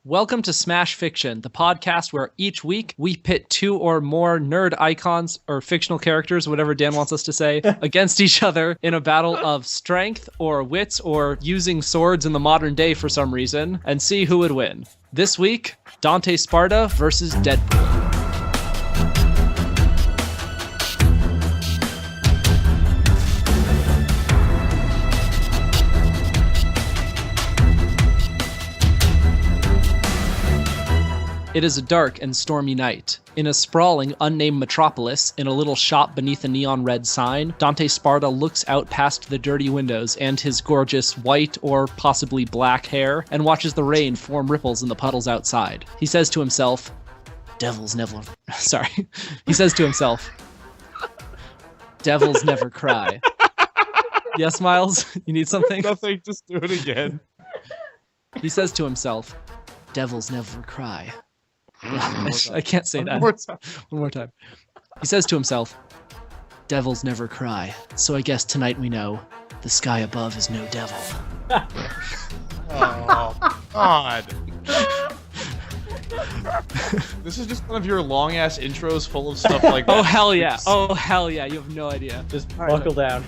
Welcome to Smash Fiction, the podcast where each week we pit two or more nerd icons, or fictional characters, whatever Dan wants us to say, against each other in a battle of strength or wits or using swords in the modern day for some reason, and see who would win. This week, Dante Sparda versus Deadpool. It is a dark and stormy night. In a sprawling, unnamed metropolis, in a little shop beneath a neon red sign, Dante Sparda looks out past the dirty windows and his gorgeous white or possibly black hair and watches the rain form ripples in the puddles outside. He says to himself, Devils never... Sorry. He says to himself, Devils never cry. Yes, Miles? You need something? Nothing, just do it again. He says to himself, Devils never cry. I can't say that. One more time. He says to himself, Devils never cry, so I guess tonight we know the sky above is no devil. Oh, God. This is just one of your long-ass intros full of stuff like that. Oh, hell yeah. Oh, hell yeah. You have no idea. Just buckle down.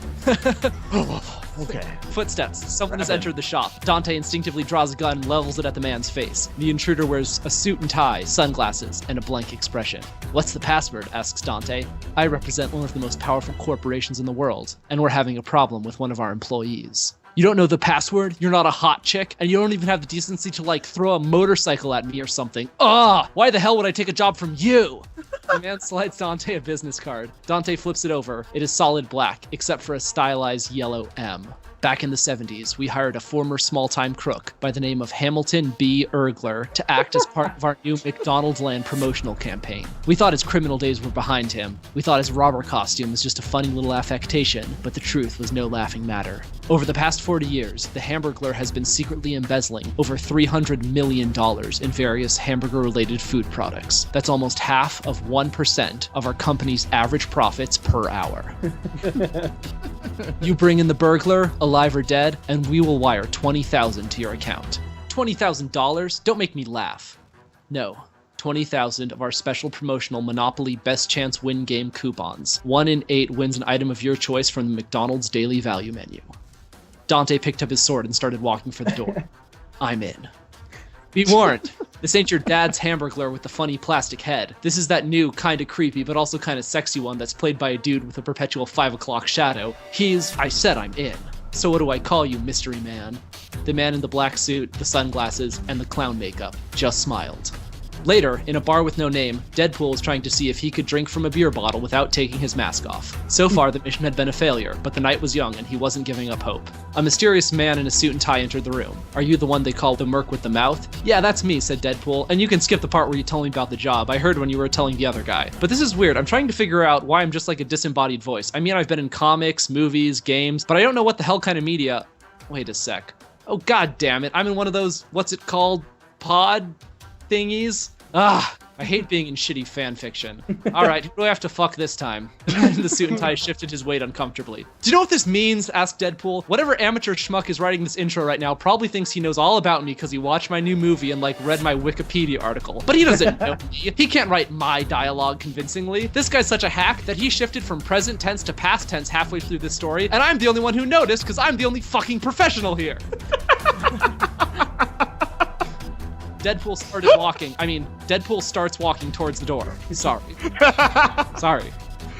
Okay. Footsteps. Someone has entered the shop. Dante instinctively draws a gun and levels it at the man's face. The intruder wears a suit and tie, sunglasses, and a blank expression. What's the password? Asks Dante. I represent one of the most powerful corporations in the world, and we're having a problem with one of our employees. You don't know the password? You're not a hot chick? And you don't even have the decency to, throw a motorcycle at me or something? Ugh! Why the hell would I take a job from you? The man slides Dante a business card. Dante flips it over. It is solid black, except for a stylized yellow M. Back in the 70s, we hired a former small-time crook by the name of Hamilton B. Ergler to act as part of our new McDonald land promotional campaign. We thought his criminal days were behind him. We thought his robber costume was just a funny little affectation, but the truth was no laughing matter. Over the past 40 years, the Hamburglar has been secretly embezzling over $300 million in various hamburger-related food products. That's almost half of 1% of our company's average profits per hour. You bring in the burglar, alive or dead, and we will wire $20,000 to your account. $20,000? Don't make me laugh. No. 20,000 of our special promotional Monopoly Best Chance Win Game coupons. 1 in 8 wins an item of your choice from the McDonald's daily value menu. Dante picked up his sword and started walking for the door. I'm in. Be warned, this ain't your dad's Hamburglar with the funny plastic head. This is that new, kinda creepy, but also kinda sexy one that's played by a dude with a perpetual 5 o'clock shadow. I said I'm in. So what do I call you, mystery man? The man in the black suit, the sunglasses, and the clown makeup just smiled. Later, in a bar with no name, Deadpool was trying to see if he could drink from a beer bottle without taking his mask off. So far, the mission had been a failure, but the night was young and he wasn't giving up hope. A mysterious man in a suit and tie entered the room. Are you the one they call the merc with the mouth? Yeah, that's me, said Deadpool, and you can skip the part where you told me about the job. I heard when you were telling the other guy. But this is weird. I'm trying to figure out why I'm just like a disembodied voice. I mean, I've been in comics, movies, games, but I don't know what the hell kind of media... Wait a sec. Oh, god damn it. I'm in one of those, what's it called? Pod thingies? I hate being in shitty fan fiction. Alright, who do I have to fuck this time? The suit and tie shifted his weight uncomfortably. Do you know what this means? Asked Deadpool. Whatever amateur schmuck is writing this intro right now probably thinks he knows all about me because he watched my new movie and read my Wikipedia article. But he doesn't know me. He can't write my dialogue convincingly. This guy's such a hack that he shifted from present tense to past tense halfway through this story, and I'm the only one who noticed because I'm the only fucking professional here. Deadpool starts walking towards the door. Sorry.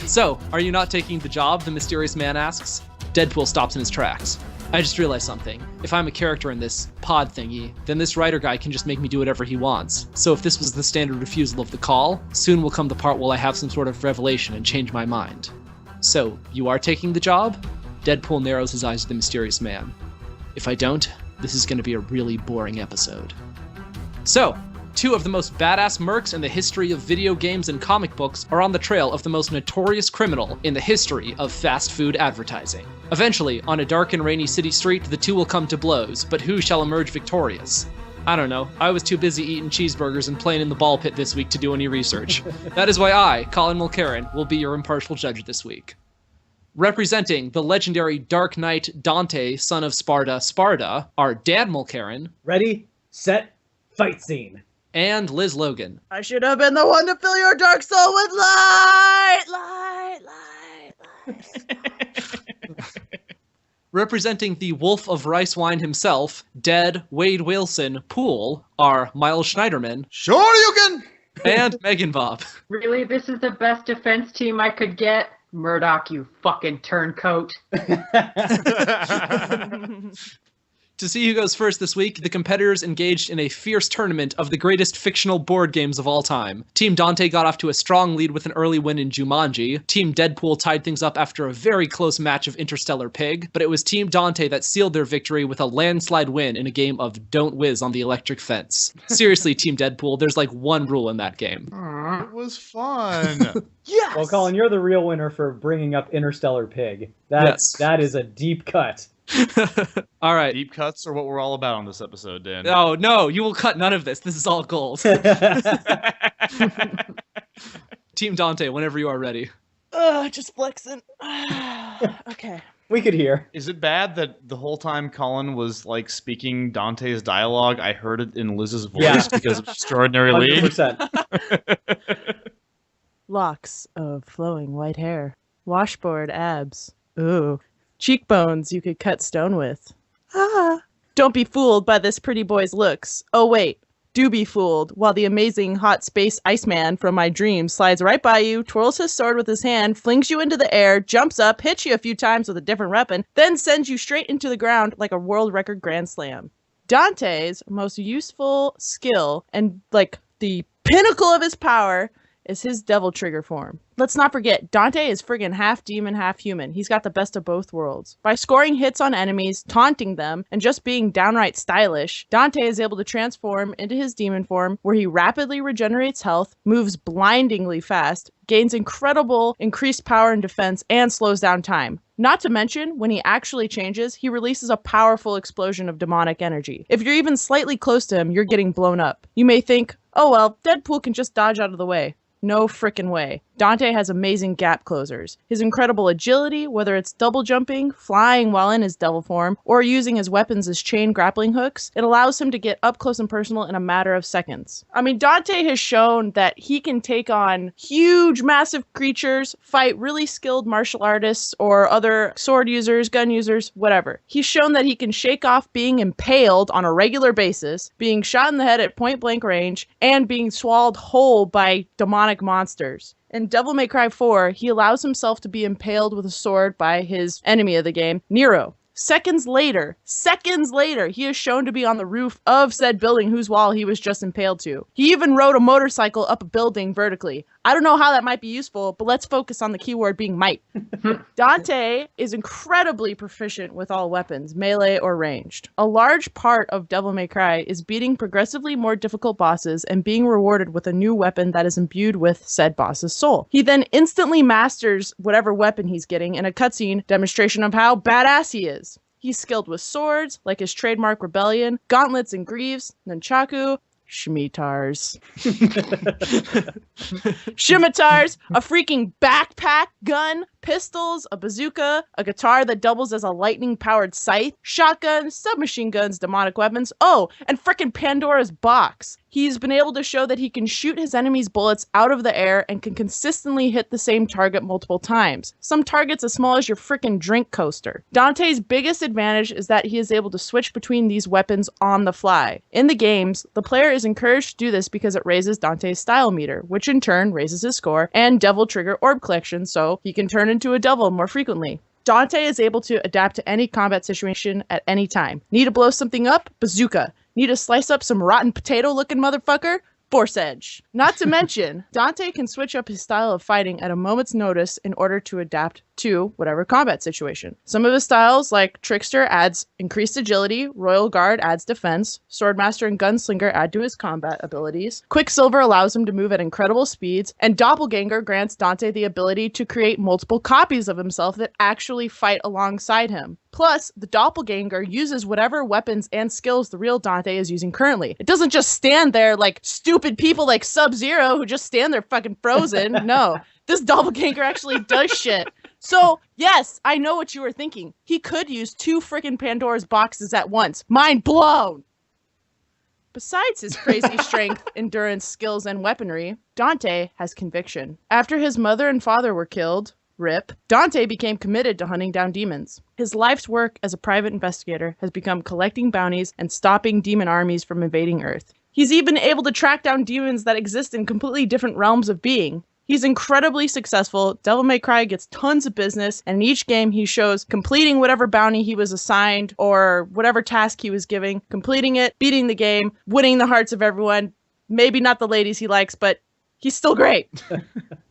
So, are you not taking the job? The mysterious man asks. Deadpool stops in his tracks. I just realized something. If I'm a character in this pod thingy, then this writer guy can just make me do whatever he wants. So if this was the standard refusal of the call, soon will come the part where I have some sort of revelation and change my mind. So, you are taking the job? Deadpool narrows his eyes to the mysterious man. If I don't, this is going to be a really boring episode. So, 2 of the most badass mercs in the history of video games and comic books are on the trail of the most notorious criminal in the history of fast food advertising. Eventually, on a dark and rainy city street, the 2 will come to blows, but who shall emerge victorious? I don't know. I was too busy eating cheeseburgers and playing in the ball pit this week to do any research. That is why I, Colin Mulcairn, will be your impartial judge this week. Representing the legendary Dark Knight Dante, son of Sparda, are Dan Mulcairn. Ready, set, Fight scene. And Liz Logan. I should have been the one to fill your dark soul with light, light, light, light. Representing the Wolf of Rice Wine himself, dead Wade Wilson Poole, are Miles Schneiderman. Sure you can! And MeganBob. Really, this is the best defense team I could get? Murdoch, you fucking turncoat. To see who goes first this week, the competitors engaged in a fierce tournament of the greatest fictional board games of all time. Team Dante got off to a strong lead with an early win in Jumanji. Team Deadpool tied things up after a very close match of Interstellar Pig, but it was Team Dante that sealed their victory with a landslide win in a game of Don't Whiz on the Electric Fence. Seriously, Team Deadpool, there's like one rule in that game. It was fun. Yes! Well, Colin, you're the real winner for bringing up Interstellar Pig. That is a deep cut. All right. Deep cuts are what we're all about on this episode, Dan. Oh, no, you will cut none of this. This is all gold. Team Dante, whenever you are ready. Just flexing. Okay. We could hear. Is it bad that the whole time Colin was like speaking Dante's dialogue, I heard it in Liz's voice because of Extraordinary League? 100%. Locks of flowing white hair. Washboard abs. Ooh. Cheekbones you could cut stone with. Ah. Don't be fooled by this pretty boy's looks. Oh wait, do be fooled while the amazing hot space Iceman from my dreams slides right by you, twirls his sword with his hand, flings you into the air, jumps up, hits you a few times with a different weapon, then sends you straight into the ground like a world record grand slam. Dante's most useful skill and like the pinnacle of his power is his devil trigger form. Let's not forget, Dante is friggin' half demon, half human. He's got the best of both worlds. By scoring hits on enemies, taunting them, and just being downright stylish, Dante is able to transform into his demon form, where he rapidly regenerates health, moves blindingly fast, gains incredible increased power and defense, and slows down time. Not to mention, when he actually changes, he releases a powerful explosion of demonic energy. If you're even slightly close to him, you're getting blown up. You may think, oh well, Deadpool can just dodge out of the way. No frickin' way. Dante has amazing gap closers. His incredible agility, whether it's double jumping, flying while in his devil form, or using his weapons as chain grappling hooks, it allows him to get up close and personal in a matter of seconds. I mean, Dante has shown that he can take on huge, massive creatures, fight really skilled martial artists or other sword users, gun users, whatever. He's shown that he can shake off being impaled on a regular basis, being shot in the head at point blank range, and being swallowed whole by demonic monsters. In Devil May Cry 4, he allows himself to be impaled with a sword by his enemy of the game, Nero. Seconds later, he is shown to be on the roof of said building whose wall he was just impaled to. He even rode a motorcycle up a building vertically. I don't know how that might be useful, but let's focus on the keyword being might. Dante is incredibly proficient with all weapons, melee or ranged. A large part of Devil May Cry is beating progressively more difficult bosses and being rewarded with a new weapon that is imbued with said boss's soul. He then instantly masters whatever weapon he's getting in a cutscene demonstration of how badass he is. He's skilled with swords, like his trademark Rebellion, gauntlets and greaves, nunchaku, shmitars, scimitars, a freaking backpack gun, pistols, a bazooka, a guitar that doubles as a lightning-powered scythe, shotguns, submachine guns, demonic weapons, oh, and frickin' Pandora's box. He's been able to show that he can shoot his enemies' bullets out of the air and can consistently hit the same target multiple times. Some targets as small as your frickin' drink coaster. Dante's biggest advantage is that he is able to switch between these weapons on the fly. In the games, the player is encouraged to do this because it raises Dante's style meter, which in turn raises his score, and devil trigger orb collection, so he can turn into a devil more frequently. Dante is able to adapt to any combat situation at any time. Need to blow something up? Bazooka. Need to slice up some rotten potato-looking motherfucker? Force Edge. Not to mention, Dante can switch up his style of fighting at a moment's notice in order to adapt to whatever combat situation. Some of his styles, like Trickster, adds increased agility, Royal Guard adds defense, Swordmaster and Gunslinger add to his combat abilities, Quicksilver allows him to move at incredible speeds, and Doppelganger grants Dante the ability to create multiple copies of himself that actually fight alongside him. Plus, the Doppelganger uses whatever weapons and skills the real Dante is using currently. It doesn't just stand there like stupid people like Sub-Zero who just stand there fucking frozen. No, this Doppelganger actually does shit. So, yes, I know what you were thinking. He could use 2 frickin' Pandora's boxes at once. Mind blown! Besides his crazy strength, endurance, skills, and weaponry, Dante has conviction. After his mother and father were killed, RIP, Dante became committed to hunting down demons. His life's work as a private investigator has become collecting bounties and stopping demon armies from invading Earth. He's even able to track down demons that exist in completely different realms of being. He's incredibly successful. Devil May Cry gets tons of business, and in each game he shows completing whatever bounty he was assigned or whatever task he was giving, completing it, beating the game, winning the hearts of everyone. Maybe not the ladies he likes, but he's still great.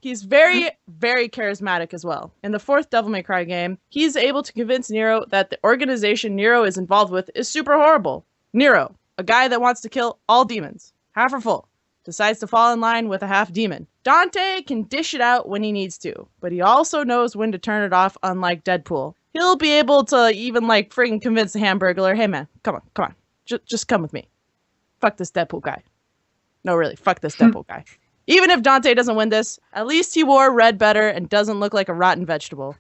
He's very, very charismatic as well. In the 4th Devil May Cry game, he's able to convince Nero that the organization Nero is involved with is super horrible. Nero, a guy that wants to kill all demons, half or full, decides to fall in line with a half demon. Dante can dish it out when he needs to, but he also knows when to turn it off, unlike Deadpool. He'll be able to even, like, friggin' convince the Hamburglar, hey man, come on, just come with me. Fuck this Deadpool guy. No, really, fuck this Deadpool guy. Even if Dante doesn't win this, at least he wore red better and doesn't look like a rotten vegetable.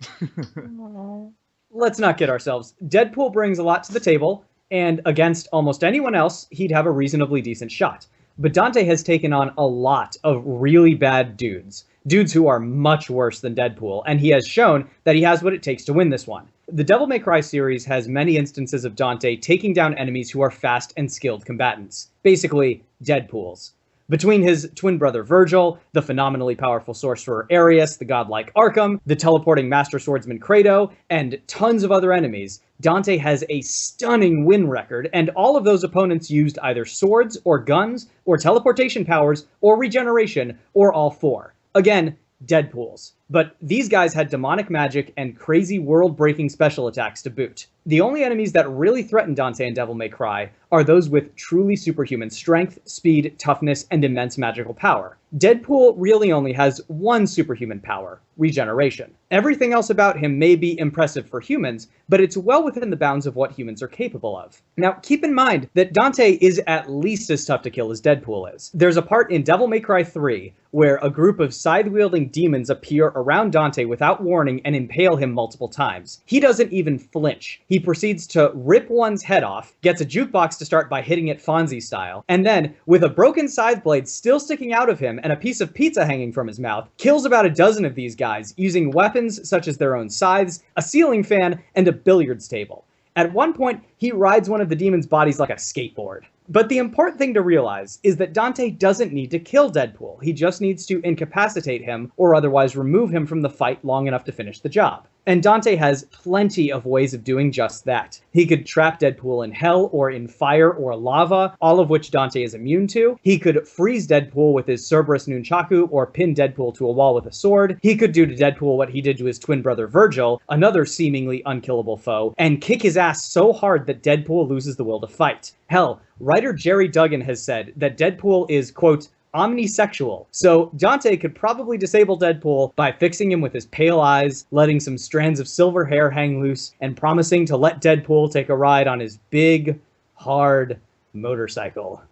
Let's not kid ourselves. Deadpool brings a lot to the table, and against almost anyone else, he'd have a reasonably decent shot. But Dante has taken on a lot of really bad dudes who are much worse than Deadpool, and he has shown that he has what it takes to win this one. The Devil May Cry series has many instances of Dante taking down enemies who are fast and skilled combatants. Basically, Deadpools. Between his twin brother Virgil, the phenomenally powerful sorcerer Arius, the godlike Arkham, the teleporting master swordsman Credo, and tons of other enemies, Dante has a stunning win record, and all of those opponents used either swords or guns or teleportation powers or regeneration or all four. Again, Deadpools. But these guys had demonic magic and crazy world-breaking special attacks to boot. The only enemies that really threaten Dante and Devil May Cry are those with truly superhuman strength, speed, toughness, and immense magical power. Deadpool really only has one superhuman power, regeneration. Everything else about him may be impressive for humans, but it's well within the bounds of what humans are capable of. Now, keep in mind that Dante is at least as tough to kill as Deadpool is. There's a part in Devil May Cry 3 where a group of scythe-wielding demons appear around Dante without warning and impale him multiple times. He doesn't even flinch. He proceeds to rip one's head off, gets a jukebox to start by hitting it Fonzie style, and then, with a broken scythe blade still sticking out of him and a piece of pizza hanging from his mouth, kills about a dozen of these guys using weapons such as their own scythes, a ceiling fan, and a billiards table. At one point, he rides one of the demon's bodies like a skateboard. But the important thing to realize is that Dante doesn't need to kill Deadpool. He just needs to incapacitate him or otherwise remove him from the fight long enough to finish the job. And Dante has plenty of ways of doing just that. He could trap Deadpool in hell or in fire or lava, all of which Dante is immune to. He could freeze Deadpool with his Cerberus Nunchaku or pin Deadpool to a wall with a sword. He could do to Deadpool what he did to his twin brother Virgil, another seemingly unkillable foe, and kick his ass so hard that Deadpool loses the will to fight. Hell, writer Jerry Duggan has said that Deadpool is, quote, omnisexual. So Dante could probably disable Deadpool by fixing him with his pale eyes, letting some strands of silver hair hang loose, and promising to let Deadpool take a ride on his big, hard motorcycle.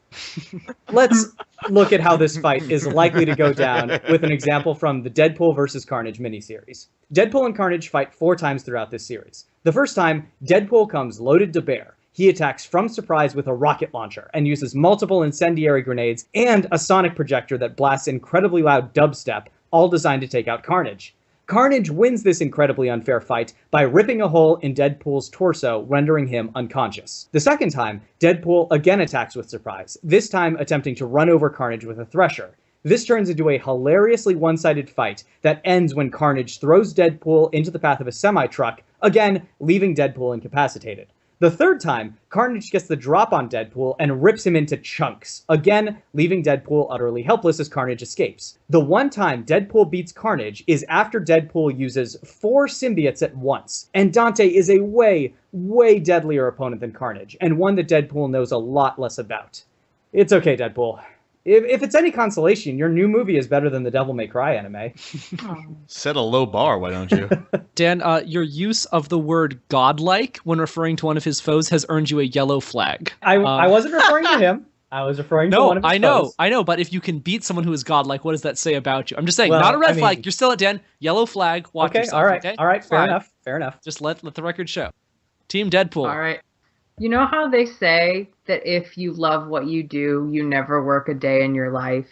Let's look at how this fight is likely to go down with an example from the Deadpool vs. Carnage miniseries. Deadpool and Carnage fight 4 times throughout this series. The first time, Deadpool comes loaded to bear. He attacks from surprise with a rocket launcher and uses multiple incendiary grenades and a sonic projector that blasts incredibly loud dubstep, all designed to take out Carnage. Carnage wins this incredibly unfair fight by ripping a hole in Deadpool's torso, rendering him unconscious. The second time, Deadpool again attacks with surprise, this time attempting to run over Carnage with a thresher. This turns into a hilariously one-sided fight that ends when Carnage throws Deadpool into the path of a semi-truck, again leaving Deadpool incapacitated. The third time, Carnage gets the drop on Deadpool and rips him into chunks, again leaving Deadpool utterly helpless as Carnage escapes. The one time Deadpool beats Carnage is after Deadpool uses 4 symbiotes at once, and Dante is a way, way deadlier opponent than Carnage, and one that Deadpool knows a lot less about. It's okay, Deadpool. If it's any consolation, your new movie is better than the Devil May Cry anime. Set a low bar, why don't you? Dan, your use of the word godlike when referring to one of his foes has earned you a yellow flag. I wasn't referring to him. I was referring to one of his foes. I know, but if you can beat someone who is godlike, what does that say about you? I'm just saying, not a red flag. You're still at Dan. Yellow flag. Watch yourself. All right. Fair enough. Just let the record show. Team Deadpool. All right. You know how they say that if you love what you do, you never work a day in your life?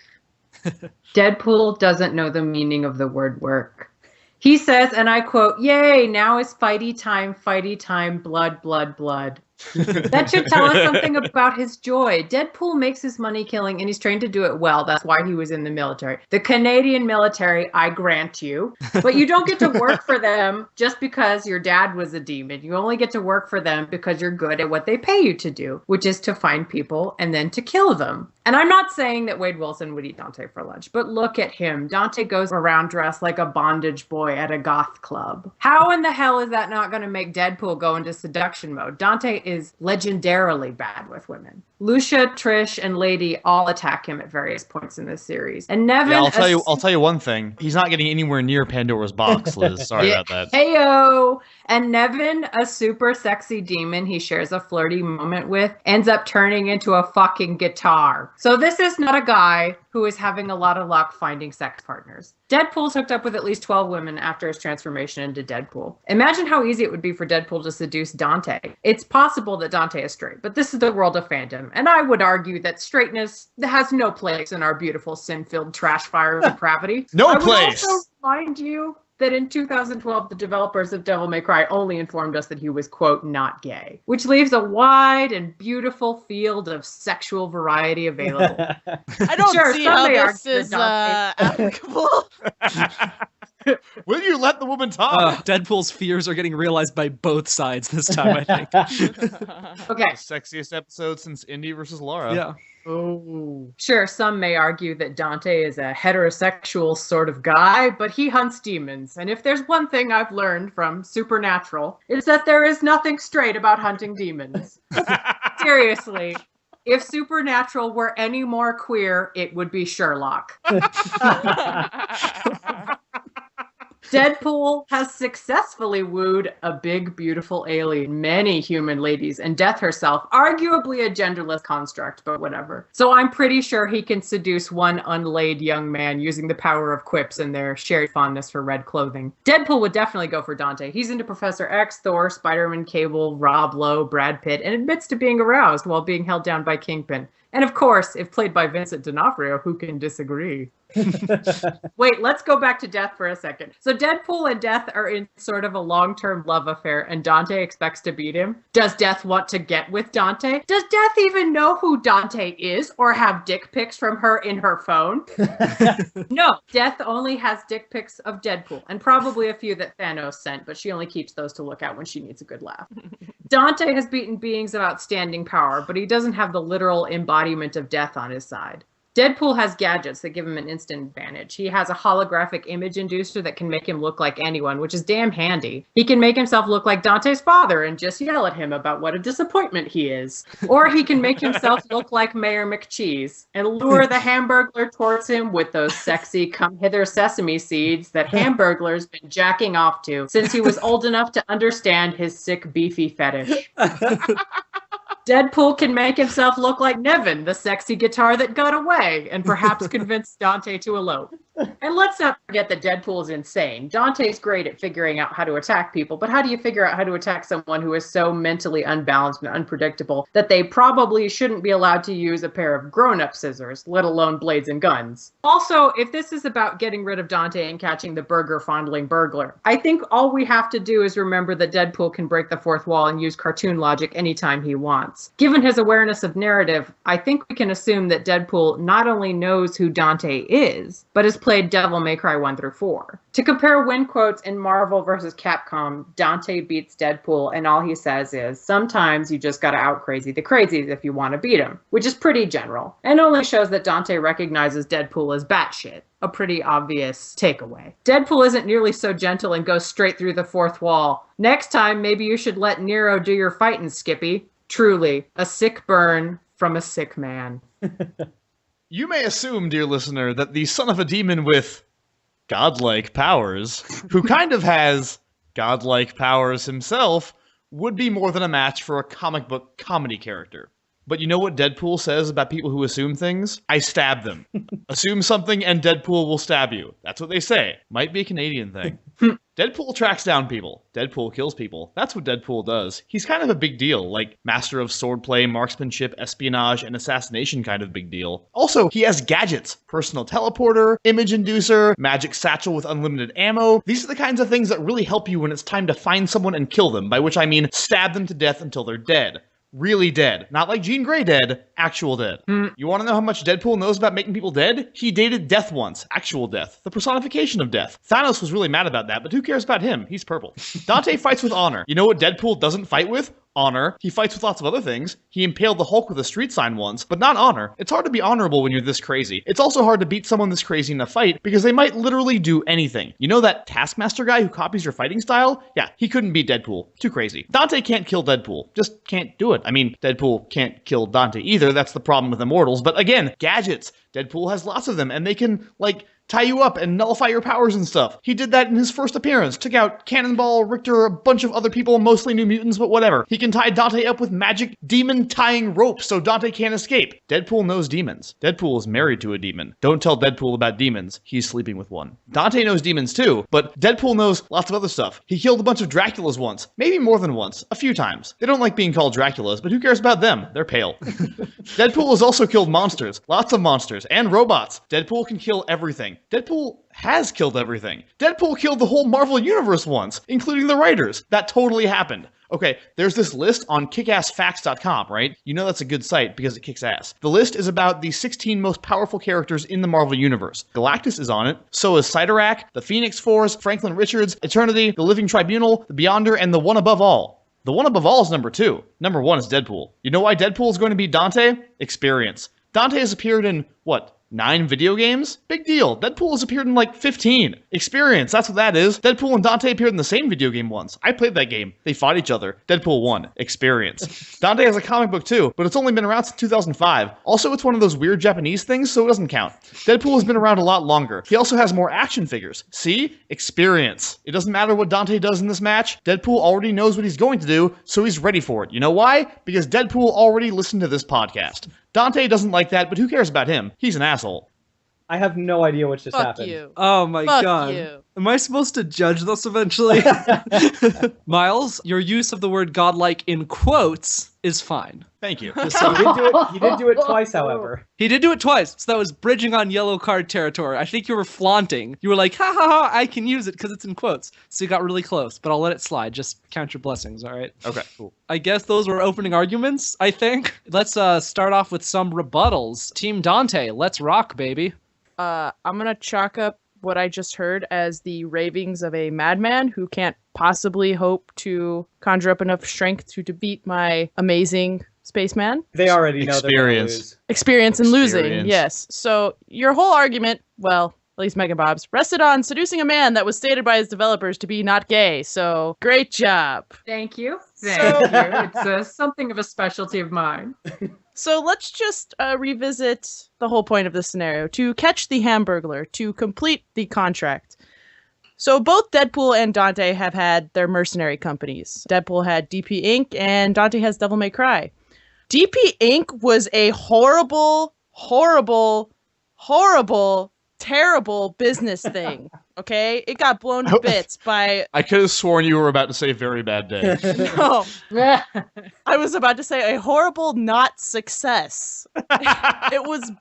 Deadpool doesn't know the meaning of the word work. He says, and I quote, "Yay, now is fighty time, blood, blood, blood." That should tell us something about his joy. Deadpool makes his money killing, and he's trained to do it well. That's why he was in the military. The Canadian military, I grant you. But you don't get to work for them just because your dad was a demon. You only get to work for them because you're good at what they pay you to do, which is to find people and then to kill them. And I'm not saying that Wade Wilson would eat Dante for lunch, but look at him. Dante goes around dressed like a bondage boy at a goth club. How in the hell is that not going to make Deadpool go into seduction mode? Dante is legendarily bad with women. Lucia, Trish, and Lady all attack him at various points in this series. And Nevin... Yeah, I'll tell you one thing. He's not getting anywhere near Pandora's box, Liz. Sorry about that. Heyo! And Nevin, a super sexy demon he shares a flirty moment with, ends up turning into a fucking guitar. So this is not a guy who is having a lot of luck finding sex partners. Deadpool's hooked up with at least 12 women after his transformation into Deadpool. Imagine how easy it would be for Deadpool to seduce Dante. It's possible that Dante is straight, but this is the world of fandom. And I would argue that straightness has no place in our beautiful sin-filled trash fire of depravity. No place! I would also remind you that in 2012, the developers of Devil May Cry only informed us that he was, quote, not gay, which leaves a wide and beautiful field of sexual variety available. I don't see how this is applicable. Will you let the woman talk? Deadpool's fears are getting realized by both sides this time, I think. Okay. Sexiest episode since Indy versus Laura. Yeah. Oh. Sure, some may argue that Dante is a heterosexual sort of guy, but he hunts demons. And if there's one thing I've learned from Supernatural, it's that there is nothing straight about hunting demons. Seriously. If Supernatural were any more queer, it would be Sherlock. Deadpool has successfully wooed a big, beautiful alien, many human ladies, and Death herself, arguably a genderless construct, but whatever. So I'm pretty sure he can seduce one unlaid young man using the power of quips and their shared fondness for red clothing. Deadpool would definitely go for Dante. He's into Professor X, Thor, Spider-Man, Cable, Rob Lowe, Brad Pitt, and admits to being aroused while being held down by Kingpin. And of course, if played by Vincent D'Onofrio, who can disagree? Wait, let's go back to Death for a second. So Deadpool and Death are in sort of a long-term love affair, and Dante expects to beat him. Does Death want to get with Dante? Does Death even know who Dante is, or have dick pics from her in her phone? No, Death only has dick pics of Deadpool, and probably a few that Thanos sent, but she only keeps those to look at when she needs a good laugh. Dante has beaten beings of outstanding power, but he doesn't have the literal embodiment of Death on his side. Deadpool has gadgets that give him an instant advantage. He has a holographic image inducer that can make him look like anyone, which is damn handy. He can make himself look like Dante's father and just yell at him about what a disappointment he is. Or he can make himself look like Mayor McCheese and lure the Hamburglar towards him with those sexy come-hither sesame seeds that Hamburglar's been jacking off to since he was old enough to understand his sick, beefy fetish. Deadpool can make himself look like Nevin, the sexy guitar that got away, and perhaps convince Dante to elope. And let's not forget that Deadpool is insane. Dante's great at figuring out how to attack people, but how do you figure out how to attack someone who is so mentally unbalanced and unpredictable that they probably shouldn't be allowed to use a pair of grown-up scissors, let alone blades and guns? Also, if this is about getting rid of Dante and catching the burger-fondling burglar, I think all we have to do is remember that Deadpool can break the fourth wall and use cartoon logic anytime he wants. Given his awareness of narrative, I think we can assume that Deadpool not only knows who Dante is, but has played Devil May Cry 1 through 4. To compare win quotes in Marvel vs. Capcom, Dante beats Deadpool and all he says is, sometimes you just gotta out-crazy the crazies if you want to beat him, which is pretty general, and only shows that Dante recognizes Deadpool as batshit. A pretty obvious takeaway. Deadpool isn't nearly so gentle and goes straight through the fourth wall. Next time, maybe you should let Nero do your fighting, Skippy. Truly, a sick burn from a sick man. You may assume, dear listener, that the son of a demon with godlike powers, who kind of has godlike powers himself, would be more than a match for a comic book comedy character. But you know what Deadpool says about people who assume things? I stab them. Assume something and Deadpool will stab you. That's what they say. Might be a Canadian thing. Deadpool tracks down people. Deadpool kills people. That's what Deadpool does. He's kind of a big deal, like master of swordplay, marksmanship, espionage, and assassination kind of big deal. Also, he has gadgets. Personal teleporter, image inducer, magic satchel with unlimited ammo. These are the kinds of things that really help you when it's time to find someone and kill them, by which I mean stab them to death until they're dead. Really dead. Not like Jean Grey dead, actual dead. You want to know how much Deadpool knows about making people dead? He dated death once. Actual death. The personification of death. Thanos was really mad about that, but who cares about him? He's purple. Dante fights with honor. You know what Deadpool doesn't fight with? Honor. He fights with lots of other things. He impaled the Hulk with a street sign once, but not honor. It's hard to be honorable when you're this crazy. It's also hard to beat someone this crazy in a fight because they might literally do anything. You know that Taskmaster guy who copies your fighting style? Yeah, he couldn't beat Deadpool. Too crazy. Dante can't kill Deadpool. Just can't do it. I mean, Deadpool can't kill Dante either. That's the problem with Immortals. But again, gadgets. Deadpool has lots of them, and they can, like, tie you up and nullify your powers and stuff. He did that in his first appearance. Took out Cannonball, Richter, a bunch of other people, mostly New Mutants, but whatever. He can tie Dante up with magic demon tying rope so Dante can't escape. Deadpool knows demons. Deadpool is married to a demon. Don't tell Deadpool about demons. He's sleeping with one. Dante knows demons too, but Deadpool knows lots of other stuff. He killed a bunch of Draculas once. Maybe more than once. A few times. They don't like being called Draculas, but who cares about them? They're pale. Deadpool has also killed monsters. Lots of monsters. And robots. Deadpool can kill everything. Deadpool has killed everything. Deadpool killed the whole Marvel Universe once, including the writers. That totally happened. Okay, there's this list on kickassfacts.com, right? You know that's a good site because it kicks ass. The list is about the 16 most powerful characters in the Marvel Universe. Galactus is on it, so is Cyttorak, the Phoenix Force, Franklin Richards, Eternity, the Living Tribunal, the Beyonder, and the One Above All. The One Above All is number 2. Number 1 is Deadpool. You know why Deadpool is going to beat Dante? Experience. Dante has appeared in, 9 video games? Big deal. Deadpool has appeared in like 15. Experience, that's what that is. Deadpool and Dante appeared in the same video game once. I played that game. They fought each other. Deadpool won. Experience. Dante has a comic book too, but it's only been around since 2005. Also, it's one of those weird Japanese things, so it doesn't count. Deadpool has been around a lot longer. He also has more action figures. See? Experience. It doesn't matter what Dante does in this match. Deadpool already knows what he's going to do, so he's ready for it. You know why? Because Deadpool already listened to this podcast. Dante doesn't like that, but who cares about him? He's an asshole. I have no idea what just Fuck happened. you. Oh my Fuck god. you. Am I supposed to judge this eventually? Miles, your use of the word godlike in quotes is fine. Thank you. Just so He did do it twice, however. He did do it twice, so that was bridging on yellow card territory. I think you were flaunting. You were like, ha ha ha, I can use it because it's in quotes. So you got really close, but I'll let it slide. Just count your blessings, all right? Okay, cool. I guess those were opening arguments, I think. Let's start off with some rebuttals. Team Dante, let's rock, baby. I'm gonna chalk up what I just heard as the ravings of a madman who can't possibly hope to conjure up enough strength to defeat my amazing spaceman. They already know they're gonna Experience. lose. Experience in losing, Experience. yes. So your whole argument, well, at least MeganBob's, rested on seducing a man that was stated by his developers to be not gay. So great job. Thank you. Thank you. It's something of a specialty of mine. So let's just revisit the whole point of this scenario. To catch the Hamburglar, to complete the contract. So both Deadpool and Dante have had their mercenary companies. Deadpool had DP Inc. and Dante has Devil May Cry. DP Inc. was a horrible, terrible business thing. Okay? It got blown to bits by... I could have sworn you were about to say very bad day. No. I was about to say a horrible not success. It was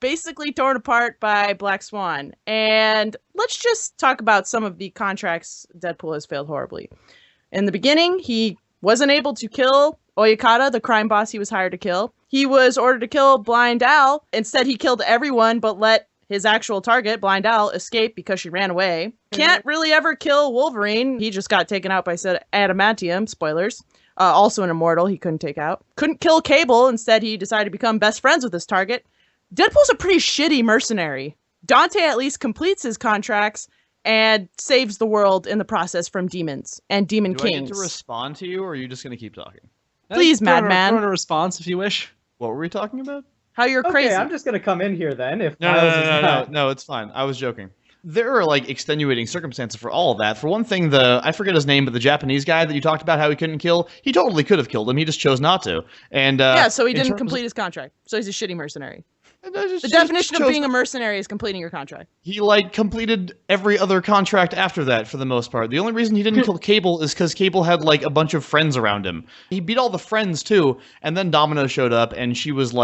basically torn apart by Black Swan. And let's just talk about some of the contracts Deadpool has failed horribly. In the beginning, he wasn't able to kill Oyakata, the crime boss he was hired to kill. He was ordered to kill Blind Al. Instead, he killed everyone but let his actual target, Blind Al, escape because she ran away. Can't really ever kill Wolverine. He just got taken out by said adamantium. Spoilers. Also an immortal he couldn't take out. Couldn't kill Cable. Instead, he decided to become best friends with his target. Deadpool's a pretty shitty mercenary. Dante at least completes his contracts and saves the world in the process from demons and demon Do I kings. get to respond to you, or are you just going to keep talking? Please, Throw in madman. a response if you wish. What were we talking about? How you're Okay, crazy. I'm just gonna come in here then. If No, Miles is not. no, it's fine. I was joking. There are like extenuating circumstances for all of that. For one thing, I forget his name, but the Japanese guy that you talked about, how he couldn't kill, he totally could have killed him. He just chose not to. And Yeah, so he in didn't terms- complete his contract. So he's a shitty mercenary. The definition of being a mercenary is completing your contract. He completed every other contract after that for the most part. The only reason he didn't kill Cable is because Cable had a bunch of friends around him. He beat all the friends too, and then Domino showed up, and she was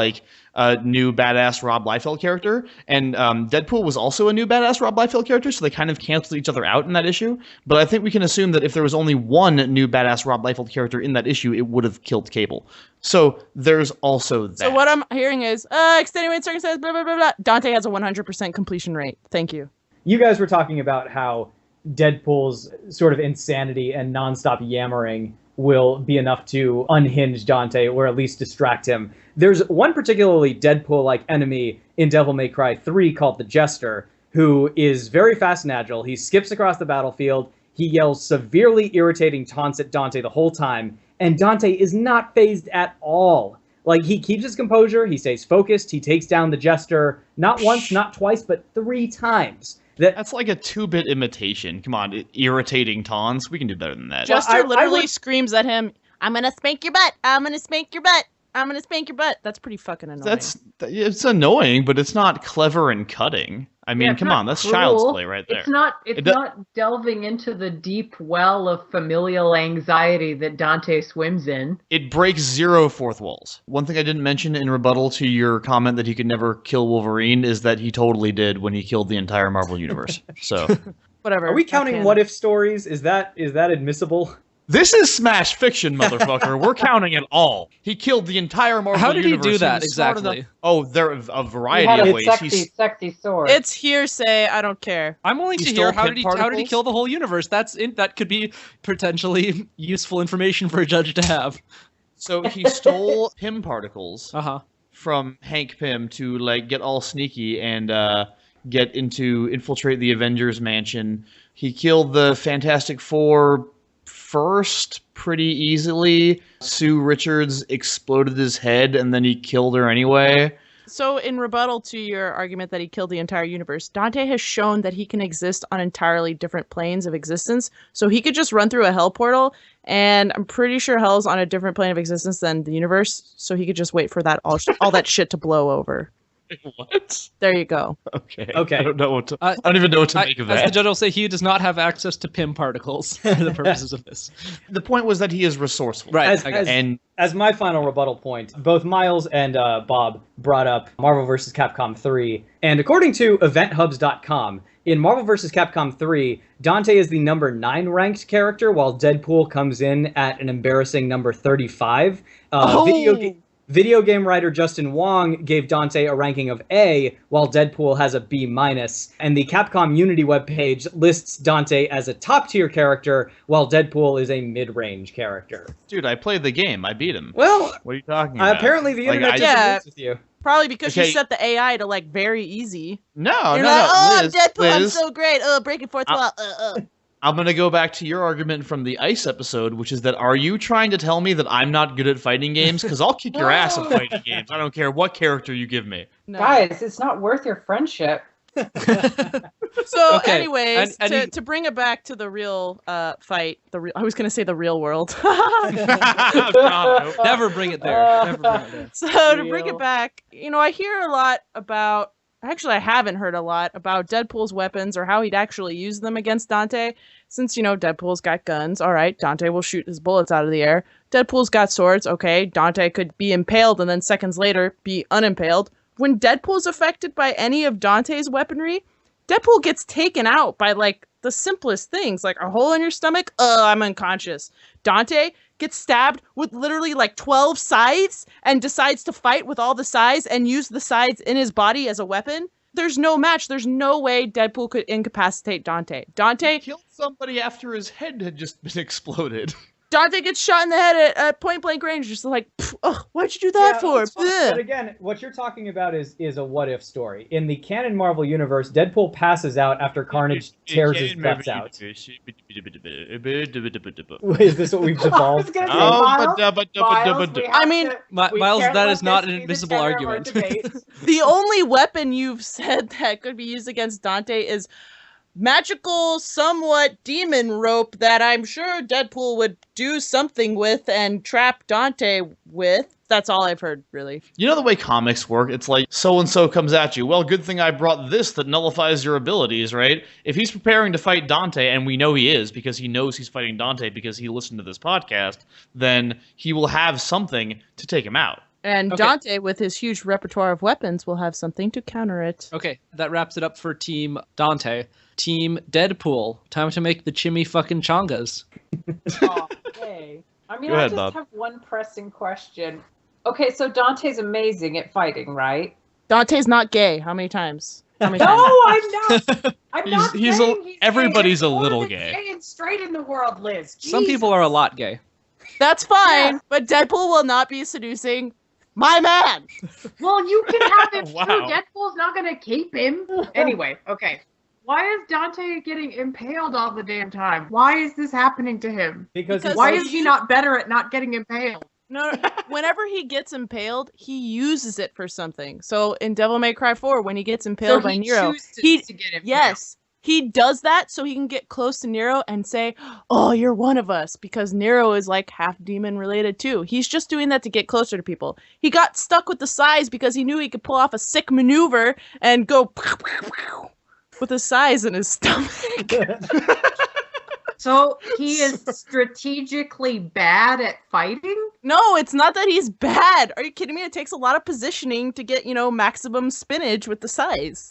a new badass Rob Liefeld character, and Deadpool was also a new badass Rob Liefeld character, so they kind of canceled each other out in that issue. But I think we can assume that if there was only one new badass Rob Liefeld character in that issue, it would have killed Cable. So there's also that. So what I'm hearing is, extenuating circumstances, blah, blah, blah, blah. Dante has a 100% completion rate. Thank you. You guys were talking about how Deadpool's sort of insanity and nonstop yammering will be enough to unhinge Dante, or at least distract him. There's one particularly Deadpool-like enemy in Devil May Cry 3 called the Jester, who is very fast and agile. He skips across the battlefield. He yells severely irritating taunts at Dante the whole time, and Dante is not phased at all. He keeps his composure, he stays focused, he takes down the Jester, not once, not twice, but 3 times. That's like a 2-bit imitation. Come on, irritating taunts. We can do better than that. Jester literally screams at him, "I'm gonna spank your butt! I'm gonna spank your butt! I'm gonna spank your butt!" That's pretty fucking annoying. It's annoying, but it's not clever and cutting. I mean, come on, that's cruel. Child's Play right there. It's not delving into the deep well of familial anxiety that Dante swims in. It breaks 0 fourth walls. One thing I didn't mention in rebuttal to your comment that he could never kill Wolverine is that he totally did when he killed the entire Marvel Universe. So whatever. Are we counting what if stories? Is that admissible? This is Smash Fiction, motherfucker. We're counting it all. He killed the entire Marvel How did Universe. he do that exactly? Oh, there are a variety He had of a ways. sexy sword. It's hearsay. I don't care. I'm willing He to hear stole how pip did he particles? kill the whole universe. That could be potentially useful information for a judge to have. So he stole Pym particles from Hank Pym to get all sneaky and infiltrate the Avengers mansion. He killed the Fantastic Four first pretty easily. Sue Richards exploded his head and then he killed her anyway. So in rebuttal to your argument that he killed the entire universe, Dante has shown that he can exist on entirely different planes of existence. So he could just run through a hell portal, and I'm pretty sure hell's on a different plane of existence than the universe. So he could just wait for that all that shit to blow over. What? There you go. Okay. I don't know what to. I don't even know what to make of As that. the judge will say, he does not have access to Pym particles for the purposes of this. The point was that he is resourceful. Right. As my final rebuttal point, both Miles and Bob brought up Marvel vs. Capcom 3, and according to EventHubs.com, in Marvel vs. Capcom 3, Dante is the number 9 ranked character, while Deadpool comes in at an embarrassing number 35. Video game writer Justin Wong gave Dante a ranking of A, while Deadpool has a B-. And the Capcom Unity webpage lists Dante as a top-tier character, while Deadpool is a mid-range character. Dude, I played the game. I beat him. Well, What are you talking about? apparently the internet disagrees with you. Probably because you Okay. set the AI to very easy. No, You're no, like, oh, Liz, I'm Deadpool, I'm Liz, so great. Breaking fourth wall. I'm going to go back to your argument from the Ice episode, which is that are you trying to tell me that I'm not good at fighting games? Because I'll kick your ass at fighting games. I don't care what character you give me. No. Guys, it's not worth your friendship. So, Okay, anyways, and to bring it back to the real fight, I was going to say the real world. Never bring it there. Never bring it there. So to bring it back, I hear a lot about. Actually, I haven't heard a lot about Deadpool's weapons or how he'd actually use them against Dante. Since, Deadpool's got guns, all right, Dante will shoot his bullets out of the air. Deadpool's got swords, okay, Dante could be impaled and then seconds later be unimpaled. When Deadpool's affected by any of Dante's weaponry, Deadpool gets taken out by, the simplest things, like a hole in your stomach, I'm unconscious. Dante gets stabbed with literally 12 scythes and decides to fight with all the scythes and use the scythes in his body as a weapon. There's no match. There's no way Deadpool could incapacitate Dante. He killed somebody after his head had just been exploded. Dante gets shot in the head at point blank range, just why'd you do that for? It's fine. But again, what you're talking about is a what if story. In the canon Marvel universe, Deadpool passes out after Carnage tears his guts out. Is this what we've devolved? Miles, Miles, that is not an admissible argument. The only weapon you've said that could be used against Dante is magical, somewhat demon rope that I'm sure Deadpool would do something with and trap Dante with. That's all I've heard, really. You know the way comics work? It's like so-and-so comes at you. Well, good thing I brought this that nullifies your abilities, right? If he's preparing to fight Dante, and we know he is because he knows he's fighting Dante because he listened to this podcast, then he will have something to take him out. And Okay. Dante, with his huge repertoire of weapons, will have something to counter it. Okay, that wraps it up for Team Dante. Team Deadpool, time to make the chimmy fucking chongas. Okay. I mean, Go ahead, I just Bob. have one pressing question. Okay, so Dante's amazing at fighting, right? Dante's not gay. How many times? How many No, times? I'm not. I'm not He's saying he's everybody's gay. a There's little more gay. than and straight in the world, Liz. Some people are a lot gay. That's fine, Yeah. but Deadpool will not be seducing my man. Well, you can have him Wow. too. Deadpool's not going to keep him. Anyway, okay. Why is Dante getting impaled all the damn time? Why is this happening to him? Because Because- Why is he not better at not getting impaled? No, whenever he gets impaled, he uses it for something. So in Devil May Cry 4, when he gets impaled by Nero, chooses to get impaled. yes, he does that so he can get close to Nero and say, "Oh, you're one of us," because Nero is like half demon related too. He's just doing that to get closer to people. He got stuck with the size because he knew he could pull off a sick maneuver and go with the size in his stomach. So he is strategically bad at fighting? No, it's not that he's bad. Are you kidding me? It takes a lot of positioning to get, maximum spinach with the size.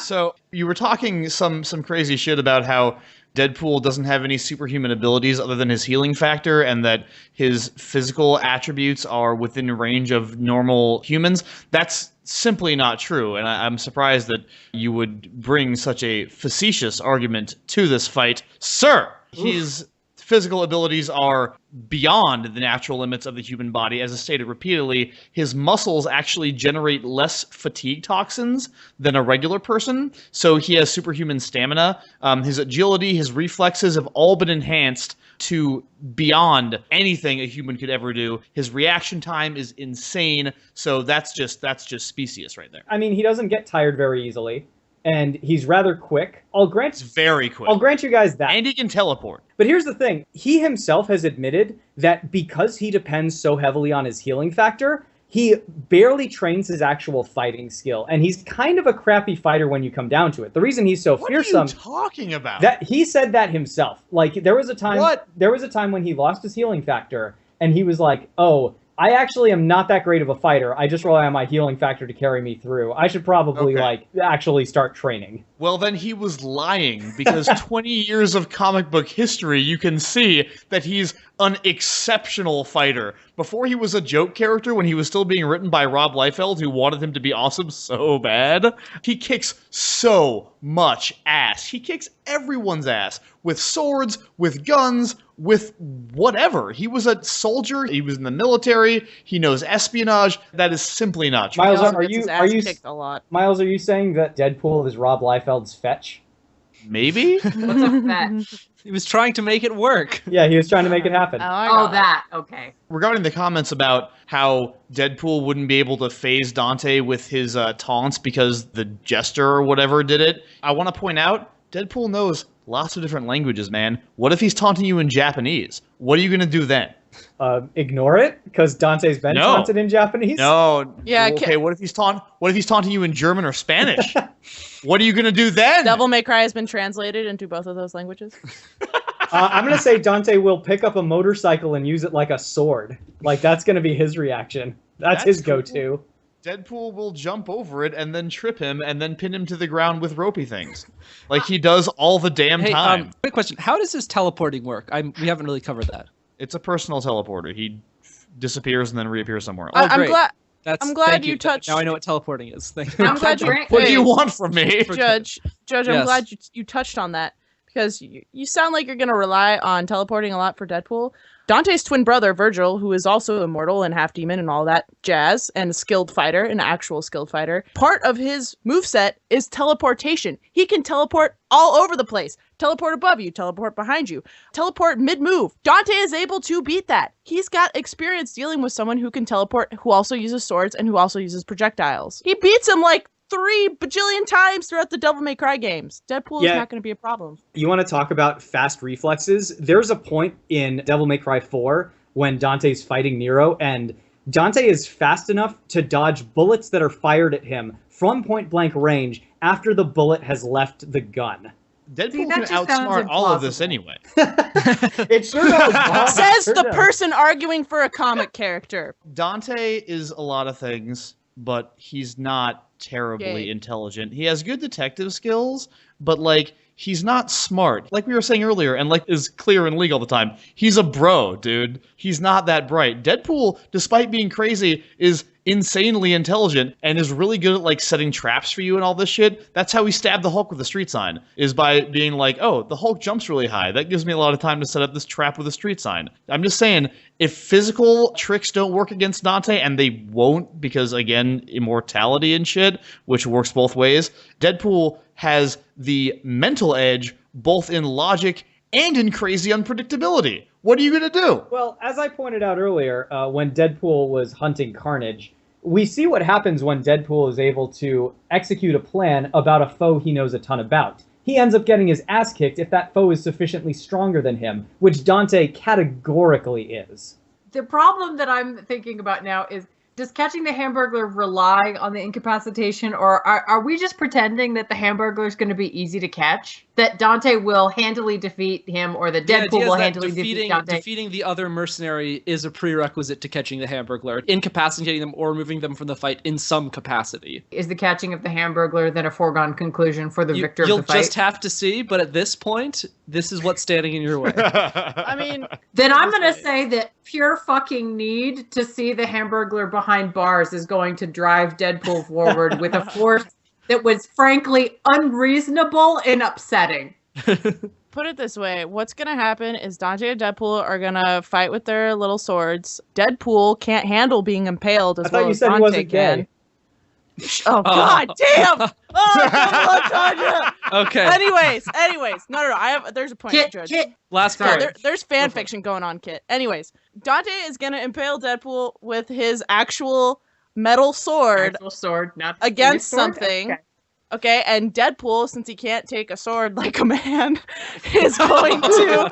So you were talking some crazy shit about how Deadpool doesn't have any superhuman abilities other than his healing factor, and that his physical attributes are within range of normal humans. That's simply not true, and I'm surprised that you would bring such a facetious argument to this fight, sir. His physical abilities are beyond the natural limits of the human body. As I stated repeatedly, his muscles actually generate less fatigue toxins than a regular person, so he has superhuman stamina. His agility, his reflexes have all been enhanced to beyond anything a human could ever do. His reaction time is insane, so that's just specious right there. I mean, he doesn't get tired very easily, and he's rather quick. It's very quick. I'll grant you guys that. And he can teleport. But here's the thing. He himself has admitted that because he depends so heavily on his healing factor, he barely trains his actual fighting skill. And he's kind of a crappy fighter when you come down to it. The reason he's so What fearsome... are you talking about? That he said that himself. Like, there was a time What? There was a time when he lost his healing factor, and he was like, "Oh, I actually am not that great of a fighter. I just rely on my healing factor to carry me through. I should probably Okay. actually start training." Well, then he was lying, because 20 years of comic book history, you can see that he's an exceptional fighter. Before he was a joke character, when he was still being written by Rob Liefeld, who wanted him to be awesome so bad, he kicks so much ass. He kicks everyone's ass. With swords, with guns, with whatever. He was a soldier, he was in the military, he knows espionage. That is simply not true. Miles, He also are gets you his are ass you kicked a lot. Miles, are you saying that Deadpool is Rob Liefeld's fetch? Maybe? What's a fetch? He was trying to make it work. Yeah, he was trying to make it happen. Oh, that. Okay. Regarding the comments about how Deadpool wouldn't be able to phase Dante with his taunts because the jester or whatever did it, I want to point out, Deadpool knows lots of different languages, man. What if he's taunting you in Japanese? What are you going to do then? Ignore it, because Dante's been No. taunted in Japanese. No. Yeah, Okay, what if he's taunting you in German or Spanish? What are you going to do then? Devil May Cry has been translated into both of those languages. I'm gonna say Dante will pick up a motorcycle and use it like a sword. Like, that's gonna be his reaction. That's his cool. go-to. Deadpool will jump over it and then trip him and then pin him to the ground with ropey things. Like he does all the damn Hey, time. quick question. How does his teleporting work? We haven't really covered that. It's a personal teleporter. He disappears and then reappears somewhere else. I'm great. glad, That's, I'm glad thank you touched- Now I know what teleporting is. Thank you. I'm glad you. What do you Hey, want from me? Judge, I'm Yes. glad you touched on that, because you sound like you're going to rely on teleporting a lot for Deadpool. Dante's twin brother, Virgil, who is also immortal and half demon and all that jazz, and a skilled fighter, an actual skilled fighter, part of his moveset is teleportation. He can teleport all over the place. Teleport above you, teleport behind you, teleport mid-move. Dante is able to beat that. He's got experience dealing with someone who can teleport, who also uses swords, and who also uses projectiles. He beats him like 3 bajillion times throughout the Devil May Cry games. Deadpool is Yeah. not going to be a problem. You want to talk about fast reflexes? There's a point in Devil May Cry 4 when Dante's fighting Nero, and Dante is fast enough to dodge bullets that are fired at him from point-blank range after the bullet has left the gun. Deadpool that can just sounds outsmart all of this implausible. anyway. It sure does. Bob. Says Sure the does. person arguing for a comic character. Dante is a lot of things, but he's not terribly Yay. intelligent. He has good detective skills, but like he's not smart. Like we were saying earlier, and like is clear in League all the time. He's a bro, dude. He's not that bright. Deadpool, despite being crazy, is insanely intelligent and is really good at like setting traps for you and all this shit. That's how he stabbed the Hulk with a street sign, is by being like, oh, the Hulk jumps really high. That gives me a lot of time to set up this trap with a street sign. I'm just saying, if physical tricks don't work against Dante, and they won't because, again, immortality and shit, which works both ways, Deadpool has the mental edge both in logic and in crazy unpredictability. What are you going to do? Well, as I pointed out earlier, when Deadpool was hunting Carnage, we see what happens when Deadpool is able to execute a plan about a foe he knows a ton about. He ends up getting his ass kicked if that foe is sufficiently stronger than him, which Dante categorically is. The problem that I'm thinking about now is, does catching the Hamburglar rely on the incapacitation, or are we just pretending that the Hamburglar is going to be easy to catch? That Dante will handily defeat him, or that The idea Deadpool is will that handily defeat Dante? defeating the other mercenary is a prerequisite to catching the Hamburglar, incapacitating them or removing them from the fight in some capacity. Is the catching of the Hamburglar then a foregone conclusion for the victor of You'll the fight? just have to see, but at this point, this is what's standing in your way. I mean, Then I'm going to say that pure fucking need to see the Hamburglar behind bars is going to drive Deadpool forward with a force that was frankly unreasonable and upsetting. put it this way, what's gonna happen is Dante and Deadpool are gonna fight with their little swords. Deadpool can't handle being impaled as I thought well you as said he Dante wasn't can. gay. Oh god damn! Oh, come on, Tanya! Okay, Anyways, no. There's a point, Judge. Kit. last Sorry. part. There's fan fiction going on, Kit. Anyways, Dante is gonna impale Deadpool with his actual metal sword Actual sword, not the against sword? something. Okay. Okay, and Deadpool, since he can't take a sword like a man, is going to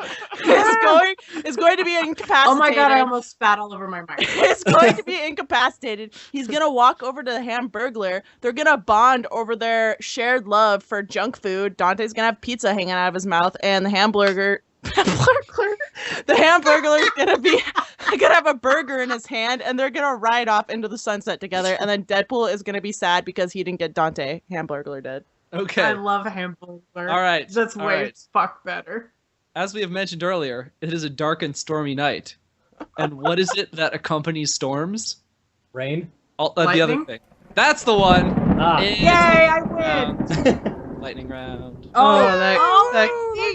be incapacitated. Oh my god, I almost spat all over my mic. Is going to be incapacitated. He's gonna walk over to the Hamburglar. They're gonna bond over their shared love for junk food. Dante's gonna have pizza hanging out of his mouth, and the Hamburglar's gonna have a burger in his hand, and they're gonna ride off into the sunset together. And then Deadpool is gonna be sad because he didn't get Dante. Hamburglar dead. Okay. I love Hamburglar. All right. That's All way right. fuck better. As we have mentioned earlier, it is a dark and stormy night. And what is it that accompanies storms? Rain? The other Lightning? thing. That's the one. Ah. It's Yay, I win! lightning round. See,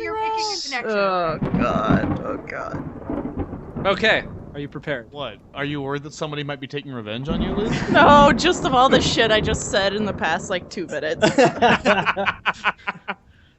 you're making a connection. Oh god. Okay. Are you prepared? What? Are you worried that somebody might be taking revenge on you, Liz? No, just of all the shit I just said in the past like 2 minutes.